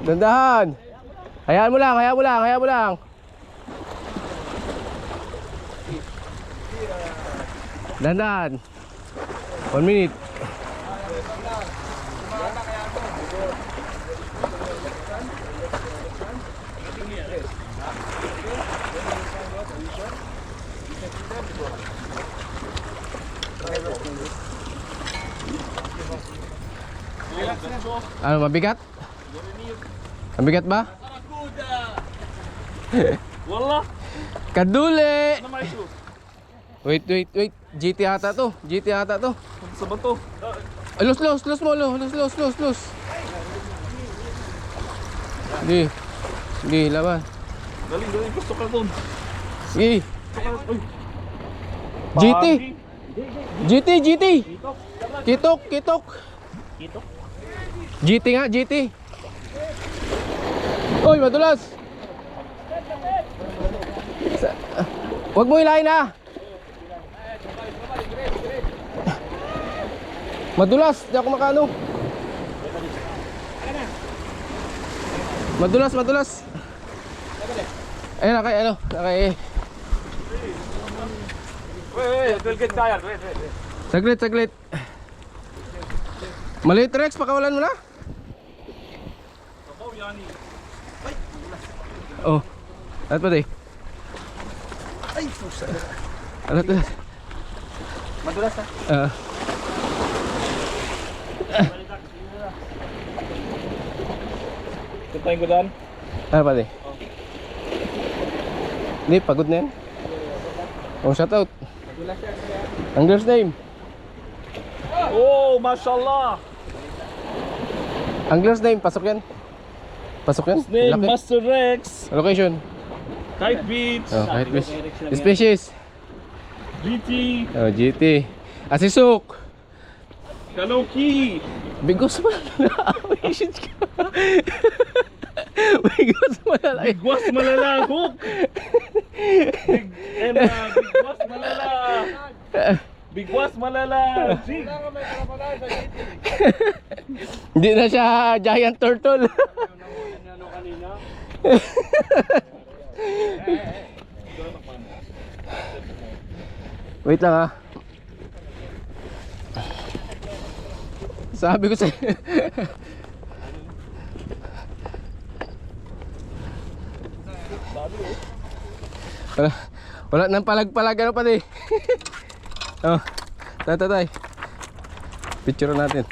Dandahan. Hayaan mo lang, hayaan mo lang, hayaan mo lang. Dandahan. 1 minute. Ano, mabigat? Mabigat ba? Wallah. Kaduli! Ano may ito? Wait. GT ata to. GT ata to. Sa bato. Ay, los mo, los. Sige, laban. Galing, gusto ka doon. Sige. GT. Kitok. GT nga, GT. Uy, madulas. Huwag mo hilahin ha. Madulas, di ako makano. Madulas. Ayun, nakay. Wait. Saglit. Maliit Rex, pakawalan mo na. Oh, at pa di. Ay, pusa. Alat. Madulas ha? Puntahin ko daan. Ano pa di? Hindi, pagod na yan. Oh, shout out. Angler's name. Oh, mashallah. Angler's name, pasok yan. Name, Laki. Master Rex. Location. Kite Beach. Oh, kahit fish. Species. GT. Oh, GT. Asisuk. Kaloki. Bigos mo na. Bigos mo na. Bigwas malala. Hook. Bigwas malala. Bigwas malala. Jig. Hindi na siya giant turtle. Wait lang ha. Sabi ko sa'yo. Wala nang palag-palag ano pa di. Oh, tatay. Picture natin.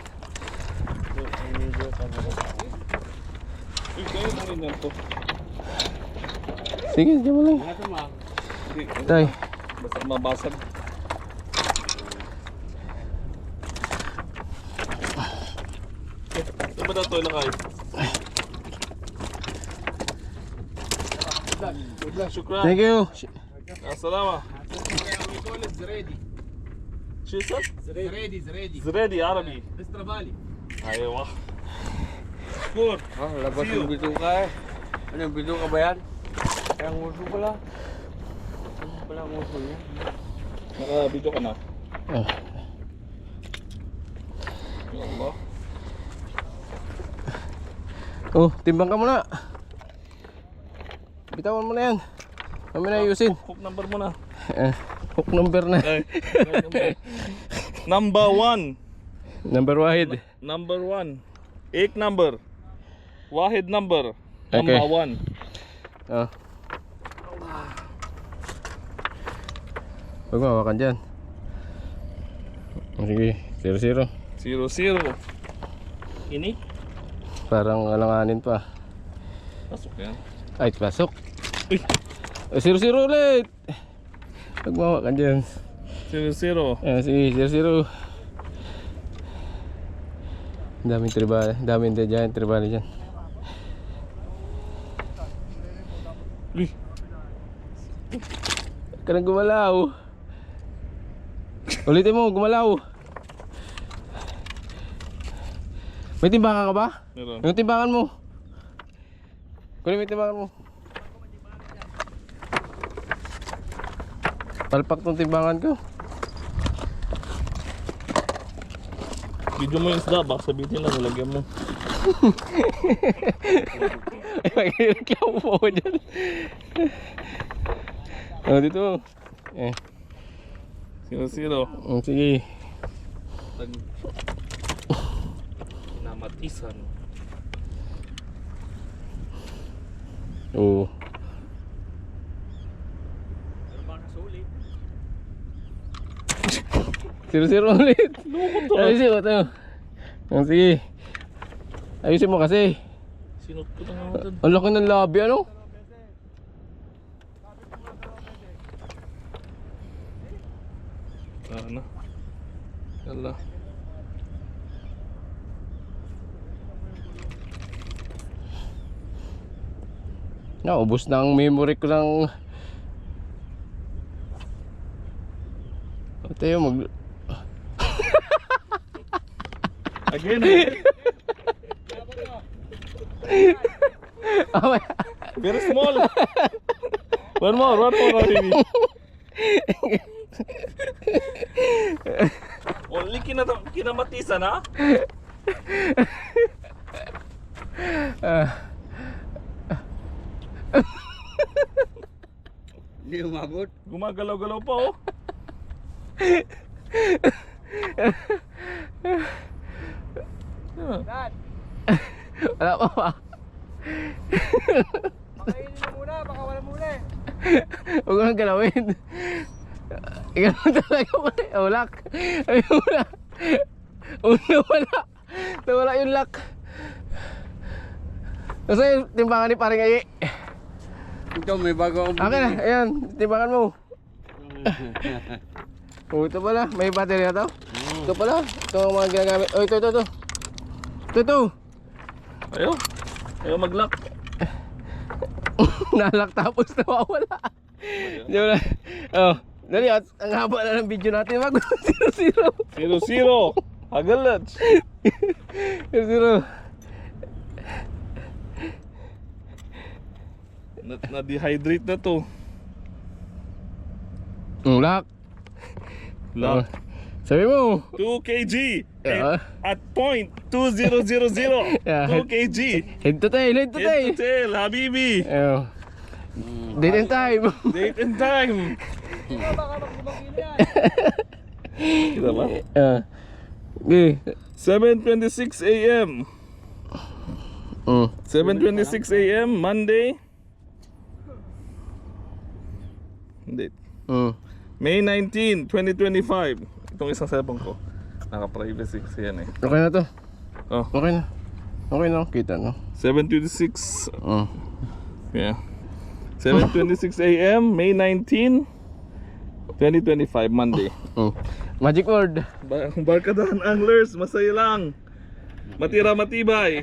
Sige, diyan mo lang. Tay. Basta mabasag. Ito ba ito ilakay? Shukran. Thank you. Assalama. شو اسمه؟ زريدي عربي. ايوه. Score. Labas yung bituka eh. Ano yung bituka ba yan? Kaya nguso pala. Ano pala nguso niya? Naka-video ka na? Oh. Ya Allah. Oh, timbang ka muna. Bitawan mo na yan. Kami na ayusin. Hook number mo na. Hook number na. Number 1. Number wahid. Number 1. Ek number. Wahid number. Okay. Number 1. Oh. Huwag mawakan dyan. Sige, 0-0. 0-0. Ini? Parang alanganin pa. Pasok yan. Ay, pasok. Uy. 0-0 ulit. Huwag mawakan dyan. 0-0. Sige, 0-0. Daming tribal, daming giant tribal dyan. Uy. Kanang gumalaw. Ulitin mo, gumalaw. May timbangan ka ba? Meron. Yung timbangan mo. Kunin mo yung timbangan mo. Palpak tong timbangan ko. Video mo yung isda, baka sabihin lang, nilagyan mo. Ay, magreklamo po ako dyan. Oh, dito. Eh. 0-0. Sige. Namatisan. Oo. Zero ulit. Ayusin mo ito. Sige. Ayusin mo kasi. Sinukot na naman dun. Ang laki ng labi, ano? Ano? Yala. Naubos na ang memory ko lang. Tayo mag... Again. Very small. One more, Ravi. Only kinamatisan, ha? Hindi umabot. Gumagalaw-galaw pa, oh. Wala pa ba? Pakainin mo muna, baka wala muna eh. Huwag ko nang galawin. Ikaw talaga pa eh. Oh, lock. Ay, wala. Wala. Nawala yung lock. Kasi yung timbangan ni paring Ayi. Ito, may bago akong Akin na, ayan. Timbangan mo. Oh, ito pala. May battery na to? Ito pala. Ito ang mga ginagamit. Oh, ito. Ito. Ayaw. Ayaw mag-lock. Nalak tapos nawawala. Di ba na? Oh, dali at ang haba na ng video natin. Mag 0-0. 0-0. Hagalad. 0-0. Na-dehydrate na to. Lock. Lock. Sabi mo. 2 kg. Yeah. At point 2000. Yeah. 2 kg. Head to tail. Head to tail, Habibi. Oh. Date and time. Date and time. baka mag-5 yan. Kita ba? Okay. 7:26 a.m. 7:26 a.m. Monday. Date. May 19, 2025. Itong isang cellphone ko. Naka-privacy kasi yan eh. Okay na to. Oh. Okay na. Okay na. Kita no. 7:26. Yeah. 7:26 a.m. May 19, 2025, Monday. Magic word. Barkadahan anglers, masaya lang. Matira matibay.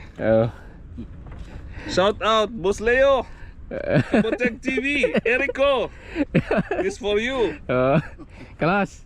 Shout out, Boss Leo. Protect TV, Erico. This for you. Kalas.